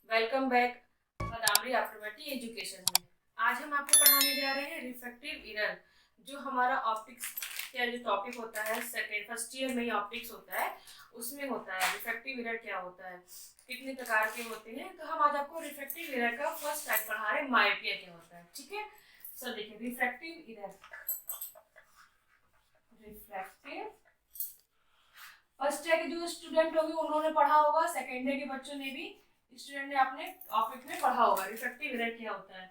Welcome back बदामरी आफ्टरमेटी education में। आज हम आपको पढ़ाने जा रहे हैं रिफ्रैक्टिव एरर, जो हमारा ऑप्टिक्स का जो टॉपिक होता है सेकेंड फर्स्ट ईयर में ही ऑप्टिक्स होता है, उसमें होता है रिफ्रैक्टिव एरर क्या होता है, कितने प्रकार के होते हैं। तो हम आज आपको रिफ्रैक्टिव एरर का फर्स्ट टाइप पढ़ा रहे हैं, मायोपिया क्या होता है। ठीक है, सो देखिए refractive error. Refractive first year के जो स्टूडेंट होंगे उन्होंने पढ़ा होगा, सेकेंड ईयर के बच्चों ने भी, स्टूडेंट ने अपने टॉपिक में पढ़ा होगा रिफ्रैक्टिव एरर क्या होता है।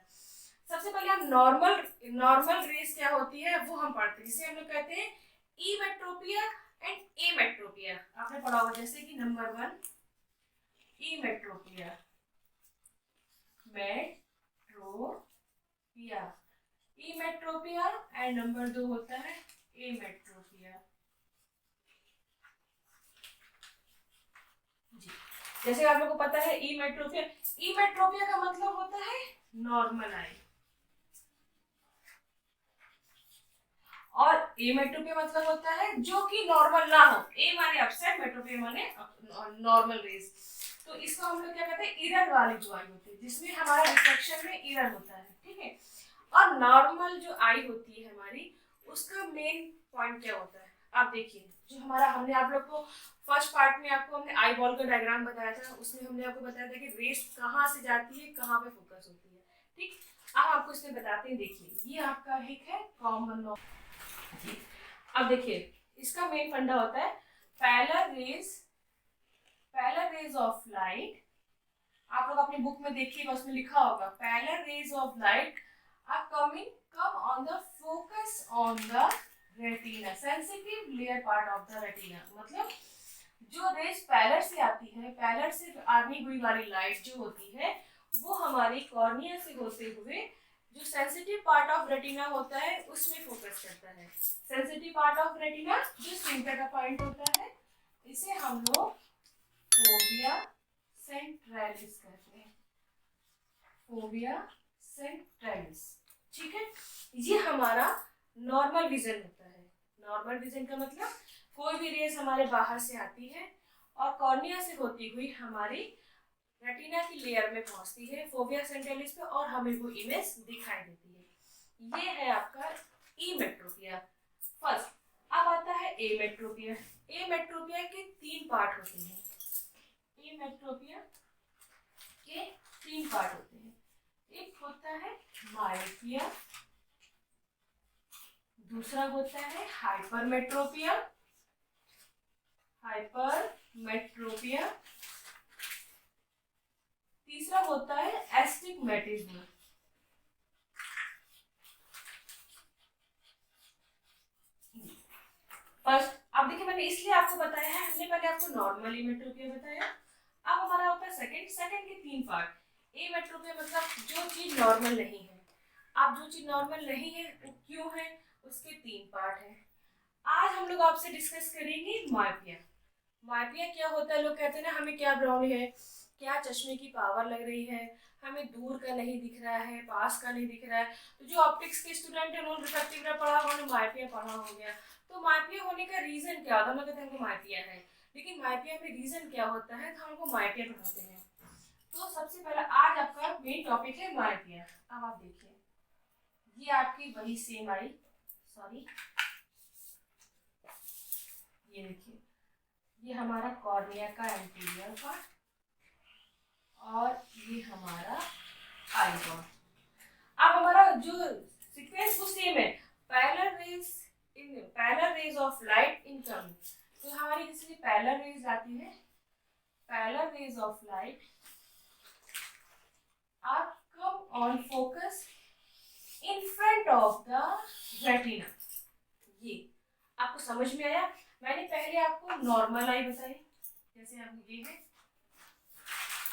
सबसे पहले हम नॉर्मल नॉर्मल रेस क्या होती है वो हम पढ़ते हैं, जिसे हम लोग कहते हैं इमेट्रोपिया एंड एमेट्रोपिया। आपने पढ़ा होगा, जैसे कि नंबर 1 इमेट्रोपिया, मेट्रोपिया, इमेट्रोपिया, एंड नंबर 2 होता है एमेट्रोपिया। जी, जैसे आप लोगों को पता है इमेट्रोपिया, इमेट्रोपिया का मतलब होता है नॉर्मल आई, और एमेट्रोपिया मतलब होता है जो कि नॉर्मल ना हो। ए माने अपसेट, मेट्रोपिया माने नॉर्मल रेज। तो इसको हम लोग क्या कहते हैं, इरर वाली जो आई होती है, जिसमें हमारा रिफ्लेक्शन में इरर होता है। ठीक है, और नॉर्मल जो आई होती है हमारी, उसका मेन पॉइंट क्या होता है। आप देखिए, जो हमारा हमने आप लोग को फर्स्ट पार्ट में आपको हमने आई बॉल का डायग्राम बताया था, उसमें हमने आपको बताया था कि रेस कहाँ से जाती है, कहाँ पे फोकस होती है। ठीक, अब आपको इसमें बताते हैं। देखिए, ये आपका एक है कॉमन लॉ। अब देखिए, इसका मेन फंडा होता है पैरेलल रेज ऑफ लाइट। आप लोग अपनी बुक में देखिएगा, उसमें लिखा होगा parallel rays of light are come on the focus on the retina, sensitive layer part of the retina. मतलब जो रेज पैरेलल से आती है, पैरेलल से आनी हुई वाली लाइट जो होती है, वो हमारी कॉर्निया से होते हुए जो सेंसिटिव पार्ट ऑफ रेटिना होता है उसमें फोकस करता है। सेंसिटिव पार्ट ऑफ रेटिना जो सेंटर का पॉइंट होता है, इसे हम लोग फोविया सेंट्रैलिस कहते हैं। फोविया सेंट्रैलिस। ठीक है, ये हमारा नॉर्मल विजन होता है। नॉर्मल विजन का मतलब कोई भी रेस हमारे बाहर से आती है और कॉर्निया से होती हुई हमारी रेटिना की लेयर में पहुंचती है फोविया सेंट्रैलिस पे, और हमें वो इमेज दिखाई देती है। ये है आपका इमेट्रोपिया फर्स्ट। अब आता है एमेट्रोपिया। एमेट्रोपिया के 3 पार्ट होते हैं। एमेट्रोपिया के 3 पार्ट होते हैं। एक होता है मायोपिया, दूसरा होता है हाइपरमेट्रोपिया, हाइपरमेट्रोपिया, तीसरा होता है एस्टिग्मेटिज्म। फर्स्ट, अब देखिए मैंने इसलिए आपको बताया है, हमने पहले आपको नॉर्मल इमेट्रोपिया बताया, अब हमारा होता है सेकंड के 3 पार्ट। इमेट्रोपिया मतलब जो चीज नॉर्मल नहीं है। अब जो चीज नॉर्मल नहीं है वो क्यों है, उसके 3 पार्ट है। आज हम लोग आपसे डिस्कस करेंगे मायोपिया। मायोपिया क्या होता है, लोग कहते हैं ना हमें क्या प्रॉब्लम है, क्या चश्मे की पावर लग रही है, हमें दूर का नहीं दिख रहा है, पास का नहीं दिख रहा है। तो जो ऑप्टिक्स के स्टूडेंट है उन्होंने रिफ्रैक्टिव एरर पढ़ा, उन्होंने मायोपिया पढ़ा हो गया। तो मायोपिया होने का रीजन क्या होता है, हम लोग कहते हैं हमको मायोपिया है, लेकिन मायोपिया में रीजन क्या होता है, तो हमको मायोपिया पढ़ाते हैं। तो सबसे पहला आज आपका मेन टॉपिक है मायोपिया। अब आप देखिए, ये आपकी वही सेम आई, सॉरी, ये देखिए, ये हमारा कॉर्निया का एंटीरियर पार्ट, और ये हमारा आई पार्ट। अब हमारा जो सीक्वेंस वो सेम है, parallel rays of light incoming. तो हमारी जैसे पैरेलल रेज आती है, parallel rays of light are come on focus in front of the retina. ये आपको समझ में आया। मैंने पहले आपको नॉर्मल आई बताई, जैसे आप ये है।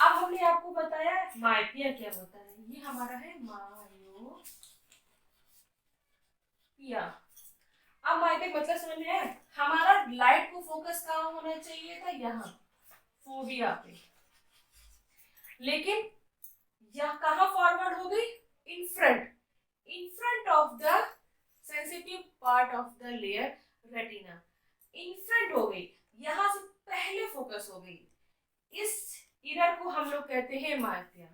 अब हमने आपको बताया मायोपिया क्या होता है, ये हमारा है मायोपिया। अब मायोपिया मतलब समझ में आया, हमारा लाइट को फोकस कहाँ होना चाहिए था, यहाँ फोविया पे, लेकिन यह कहाँ फॉरवर्ड हो गई, इन front of the sensitive part of the layer retina, in front हो गई, यहां से पहले फोकस हो गई। इस इरर को हम लोग कहते हैं मायोपिया।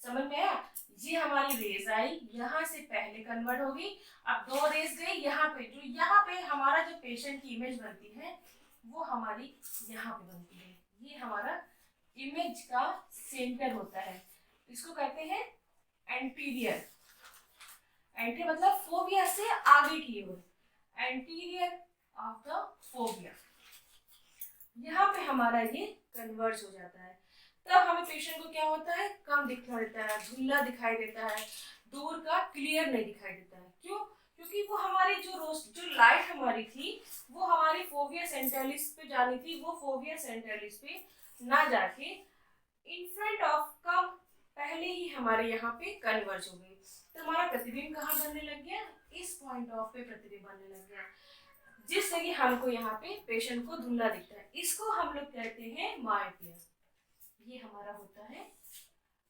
समझ में आया? ये हमारी रेज आई, यहाँ से पहले कन्वर्ट होगी, अब 2 रेज गई यहाँ पे, जो यहाँ पे हमारा जो पेशेंट की इमेज बनती है वो हमारी यहाँ पे बनती है। ये हमारा इमेज का सेंटर होता है, इसको कहते हैं एंटीरियर। एंटी मतलब फोबिया से आगे की ओर, एंटीरियर ऑफ द फोबिया। यहाँ पे हमारा ये कन्वर्ज हो जाता है, तब हमें पेशेंट को क्या होता है, कम दिखाई देता है, धुंधला दिखाई देता है, दूर का क्लियर नहीं दिखाई देता है। क्यों? क्योंकि वो हमारी जो लाइट हमारी थी वो हमारी फोविया सेंट्रलिस पे जानी थी, वो फोविया सेंट्रलिस पे ना जाके इन फ्रंट ऑफ कम पहले ही हमारे यहाँ पे कन्वर्ज हो गई। तो हमारा प्रतिबिंब कहाँ बनने लग गया, इस पॉइंट ऑफ पे प्रतिबिंब बनने लग गया, जिससे कि हमको यहाँ पे पेशेंट को धुंधला दिखता है। इसको हम लोग कहते हैं मायोपिया। ये हमारा होता है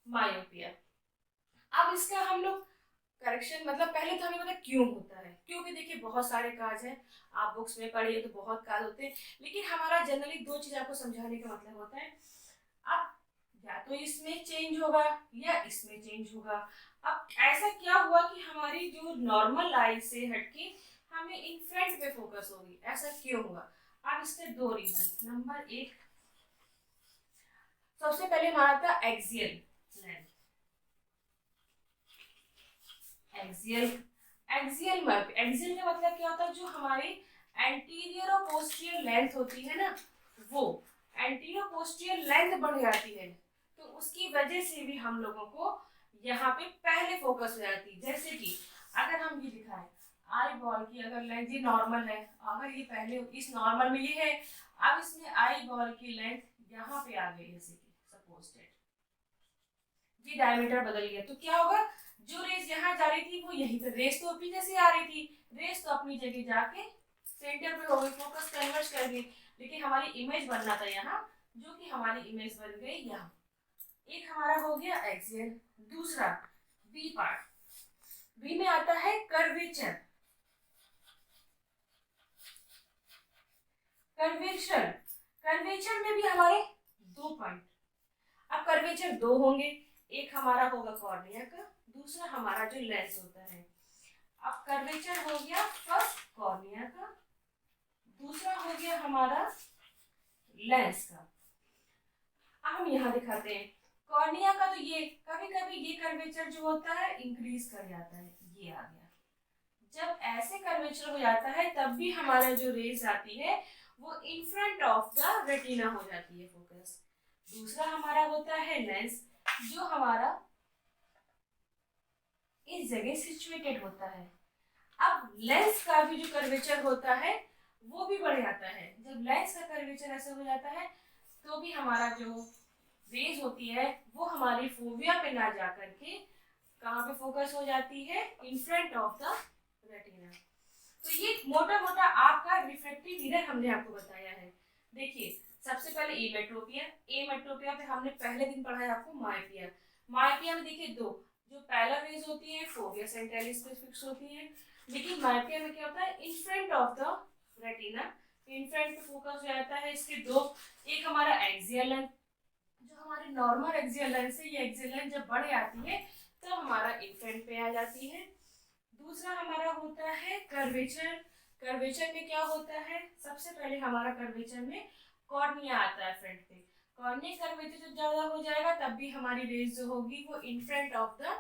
मायोपिया। अब इसका हम लोग करेक्शन, मतलब पहले तो हमें पता क्यों होता है, क्योंकि देखिए बहुत सारे काज हैं, आप बुक्स में पढ़िए तो बहुत काज होते हैं, लेकिन हमारा जनरली 2 चीज आपको समझाने का मतलब होता है, अब या तो इसमें चेंज होगा या इसमें चेंज होगा। अब ऐसा क्या हुआ कि हमारी जो नॉर्मल आई से हटके हमें इन फ्रंट पे फोकस होगी, ऐसा क्यों हुआ? अब इसके 2 रीजन। नंबर 1, सबसे पहले हमारा था एक्सियल लेंथ। एक्सियल एक्सियल का मतलब क्या होता है, जो हमारी एंटीरियर और पोस्टीरियर लेंथ होती है ना, वो एंटीरियर पोस्टीरियर लेंथ बढ़ जाती है, तो उसकी वजह से भी हम लोगों को यहाँ पे पहले फोकस हो जाती है। जैसे कि अगर हम ये दिखाएं, आई बॉल की अगर लेंथ ये नॉर्मल है, अगर ये पहले इस नॉर्मल में ये है, अब इसमें आई बॉल की लेंथ यहाँ पे आ गई, जैसे कि सपोज दैट ये डायमीटर बदल गया, तो क्या होगा, जो रेस यहाँ जा रही थी वो यहीं पे, रेस तो अपनी जैसे आ रही थी, रेस तो अपनी जगह जाके सेंटर पे हो गई, फोकस कन्वर्ज कर गई, लेकिन हमारी इमेज बनना था यहाँ, जो कि हमारी इमेज बन गई यहाँ। एक हमारा हो गया एक्सियल। दूसरा बी पार्ट, बी में आता है कर्वेचर। कर्वेचर कर्वेचर में भी हमारे 2 पॉइंट, अब कर्वेचर 2 होंगे, एक हमारा होगा कॉर्निया का, दूसरा हमारा जो लेंस होता है। अब कर्वेचर हो गया फर्स्ट कॉर्निया का, दूसरा हो गया हमारा लेंस का। अब हम यहाँ दिखाते हैं कॉर्निया का, तो ये कभी कभी ये कर्वेचर जो होता है इंक्रीज कर जाता है, ये आ गया। जब ऐसे कर्वेचर हो जाता है तब भी हमारा जो रेज आती है वो इन फ्रंट ऑफ द रेटिना हो जाती है फोकस। दूसरा हमारा होता है लेंस, जो हमारा इस जगह सिचुएटेड होता है। अब लेंस का भी जो कर्वेचर होता है वो भी बढ़ जाता है। जब लेंस का कर्वेचर ऐसा हो जाता है तो भी हमारा जो रेज होती है वो हमारी फोविया पे ना जा करके कहाँ पे फोकस हो जाती है, इन फ्रंट ऑफ द रेटिना। तो ये मोटा मोटा आपका रिफ्रैक्टिव मिरर हमने आपको बताया है। देखिए सबसे पहले एमेट्रोपिया पे हमने पहले दिन पढ़ाया आपको मायोपिया। मायोपिया में देखिए 2, जो पैरेलल रेज होती है फोविया सेंट्रलिस पे फिक्स होती है, लेकिन मायोपिया में क्या होता है, इन front of the retina, in front पे फोकस हो जाता है। इसके 2, एक हमारा एक्सियल लेंथ, जो हमारी नॉर्मल एक्सियल लेंथ से ये एक्सियल लेंथ जब बढ़ जाती है तब हमारा इन फ्रंट पे आ जाती है। दूसरा हमारा होता है कर्वेचर। कर्वेचर में क्या होता है, सबसे पहले हमारा कर्वेचर में कॉर्निया आता है फ्रंट पे। कॉर्निया कर्वेचर जब ज्यादा हो जाएगा तब भी हमारी रेज जो होगी वो इन फ्रंट ऑफ द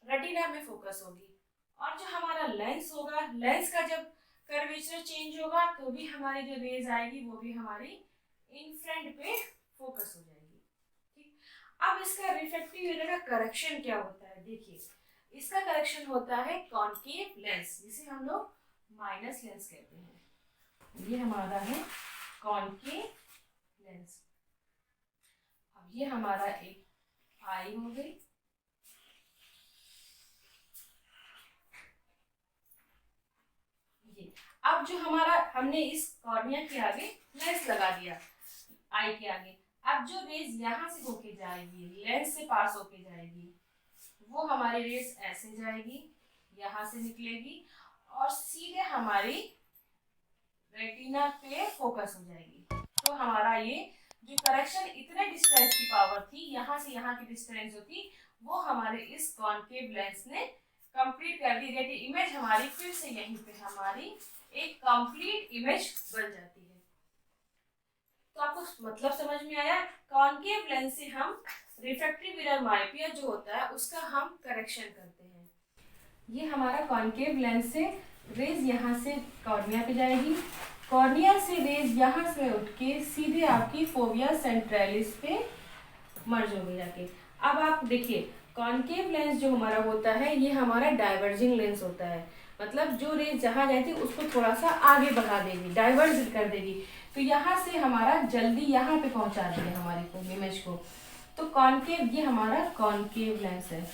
रेटिना में फोकस होगी। और जो हमारा लेंस होगा, लेंस का जब कर्वेचर चेंज होगा तो भी हमारी जो रेज आएगी वो भी हमारी इन फ्रंट पे फोकस हो जाएगी। ठीक, अब इसका रिफ्रैक्टिव एरर का करेक्शन क्या होता है, देखिए इसका करेक्शन होता है कॉनकेव लेंस, जिसे हम लोग माइनस लेंस कहते हैं। ये हमारा है कॉनकेव लेंस। अब ये हमारा एक आई हो गई, ये अब जो हमारा हमने इस कॉर्निया के आगे लेंस लगा दिया आई के आगे, अब जो रेज यहाँ से होके जाएगी, लेंस से पास होके जाएगी, वो हमारी रेज ऐसे जाएगी, यहाँ से निकलेगी और सीधे हमारी रेटिना पे फोकस हो जाएगी। तो हमारा ये जो करेक्शन इतने डिस्टेंस की पावर थी, यहाँ से यहाँ की डिस्टेंस जो थी, वो हमारे इस कॉन्केव लेंस ने कंप्लीट कर दी। रेटी इमेज हमारी फिर से यहीं पे हमारी एक कंप्लीट इमेज बन जाती है। तो आपको मतलब समझ में आया? कॉन्केव लेंस से हम रिफ्रैक्टिव मिरर मायोपिया जो होता है उसका हम करेक्शन करते हैं। ये हमारा कॉन्केव लेंस से रेज यहाँ से कॉर्निया पे जाएगी, कॉर्निया से रेज यहाँ से उठ के सीधे आपकी फोविया सेंट्रैलिस पे मर्ज होगी जाके। अब आप देखिए, कॉन्केव लेंस जो हमारा होता है ये हमारा डाइवर्जिंग लेंस होता है, मतलब जो रेज जहाँ जाती है उसको थोड़ा सा आगे बढ़ा देगी, डाइवर्ज कर देगी, तो यहाँ से हमारा जल्दी यहाँ पे पहुँचा देगी हमारी को इमेज को। तो कॉन्केव, ये हमारा कॉन्केव लेंस है।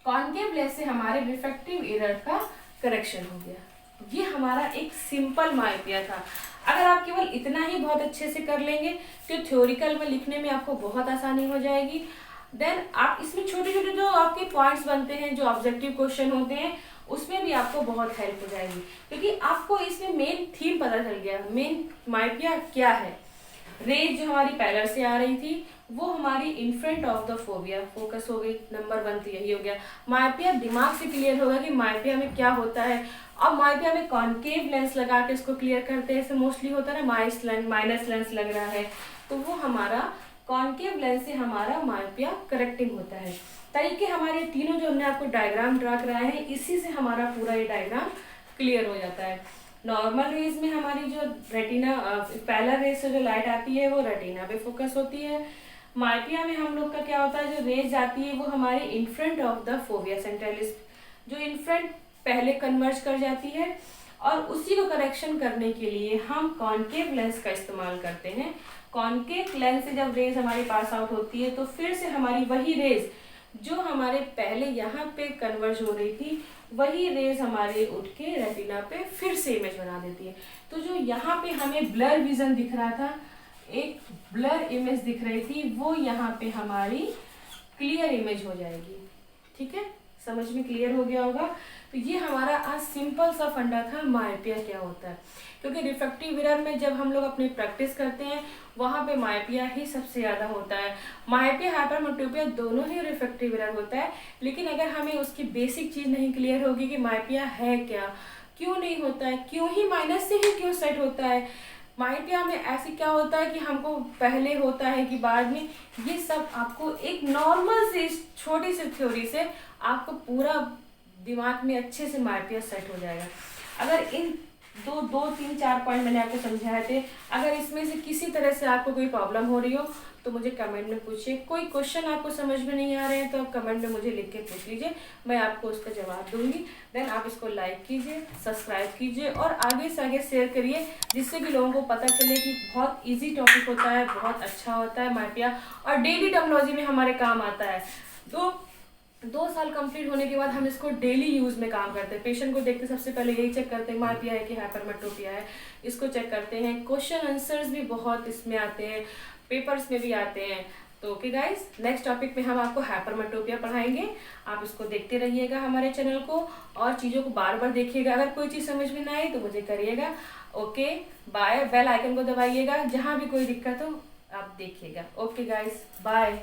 कॉन्केव लेंस से हमारे रिफ्रैक्टिव एरर का करेक्शन हो गया। ये हमारा एक सिंपल मायोपिया था। अगर आप केवल इतना ही बहुत अच्छे से कर लेंगे तो थ्योरिकल में लिखने में आपको बहुत आसानी हो जाएगी। देन आप इसमें छोटे छोटे जो आपके पॉइंट्स बनते हैं, जो ऑब्जेक्टिव क्वेश्चन होते हैं, उसमें भी आपको बहुत हेल्प हो जाएगी, क्योंकि आपको इसमें मेन थीम पता चल गया, मेन मायोपिया क्या है। रेज जो हमारी पैरेलल से आ रही थी वो हमारी इन front of the fovea focus हो गई। नंबर 1 तो यही हो गया। मायोपिया दिमाग से क्लियर होगा कि मायोपिया में क्या होता है। अब मायोपिया में कॉन्केव लेंस लगा के इसको क्लियर करते हैं, ऐसे मोस्टली होता है ना, माइनस लेंस लग रहा है, तो वो हमारा कॉन्केव लेंस से हमारा मायोपिया करेक्टिंग होता है। तरीके हमारे तीनों जो हमने आपको डायग्राम ड्रा कराए हैं, इसी से हमारा पूरा ये डायग्राम क्लियर हो जाता है। नॉर्मल रेज में हमारी जो रेटिना, पैरेलल रेज से जो लाइट आती है वो रेटिना पे फोकस होती है। मायोपिया में हम लोग का क्या होता है, जो रेज आती है वो हमारे in front of the fovea centralis, जो इन फ्रंट पहले कन्वर्ज कर जाती है, और उसी को करेक्शन करने के लिए हम कॉन्केव लेंस का इस्तेमाल करते हैं। कॉन्केव लेंस से जब रेज हमारी पास आउट होती है तो फिर से हमारी वही रेज जो हमारे पहले यहाँ पे कन्वर्ज हो रही थी, वही रेज हमारे उठ के रेटिना पे फिर से इमेज बना देती है। तो जो यहाँ पे हमें ब्लर विजन दिख रहा था, एक ब्लर इमेज दिख रही थी, वो यहाँ पे हमारी क्लियर इमेज हो जाएगी। ठीक है, समझ में क्लियर हो गया होगा। तो ये हमारा आज सिंपल सा फंडा था मायोपिया क्या होता है, क्योंकि रिफ्रैक्टिव मिरर में जब हम लोग अपनी प्रैक्टिस करते हैं वहाँ पे मायोपिया ही सबसे ज़्यादा होता है। मायोपिया हाइपरमेट्रोपिया दोनों ही रिफ्रैक्टिव मिरर होता है, लेकिन अगर हमें उसकी बेसिक चीज़ नहीं क्लियर होगी कि मायोपिया है क्या, क्यों नहीं होता है, क्यों ही माइनस से ही क्यों सेट होता है, मायोपिया में ऐसे क्या होता है कि हमको पहले होता है कि बाद में, ये सब आपको एक नॉर्मल से छोटी सी थ्योरी से आपको पूरा दिमाग में अच्छे से मायोपिया सेट हो जाएगा। अगर इन दो तीन चार पॉइंट मैंने आपको समझाए थे, अगर इसमें से किसी तरह से आपको कोई प्रॉब्लम हो रही हो तो मुझे कमेंट में पूछिए। कोई क्वेश्चन आपको समझ में नहीं आ रहे हैं तो आप कमेंट में मुझे लिख के पूछ लीजिए, मैं आपको उसका जवाब दूंगी। देन आप इसको लाइक कीजिए, सब्सक्राइब कीजिए और आगे से आगे शेयर करिए, जिससे कि लोगों को पता चले कि बहुत ईजी टॉपिक होता है, बहुत अच्छा होता है मायोपिया, और डेली टर्मिनोलॉजी में हमारे काम आता है। 2 साल कंप्लीट होने के बाद हम इसको डेली यूज में काम करते हैं। पेशेंट को देखते सबसे पहले यही चेक करते हैं मायोपिया है कि हाइपरमेट्रोपिया है, इसको चेक करते हैं। क्वेश्चन आंसर्स भी बहुत इसमें आते हैं, पेपर्स में भी आते हैं। तो ओके गाइस, नेक्स्ट टॉपिक में हम आपको हाइपरमेट्रोपिया पढ़ाएंगे। आप इसको देखते रहिएगा हमारे चैनल को, और चीज़ों को बार बार देखिएगा। अगर कोई चीज़ समझ में ना आई तो मुझे करिएगा। ओके बाय, बेल आइकन को दबाइएगा, जहाँ भी कोई दिक्कत हो आप देखिएगा। Okay guys, bye.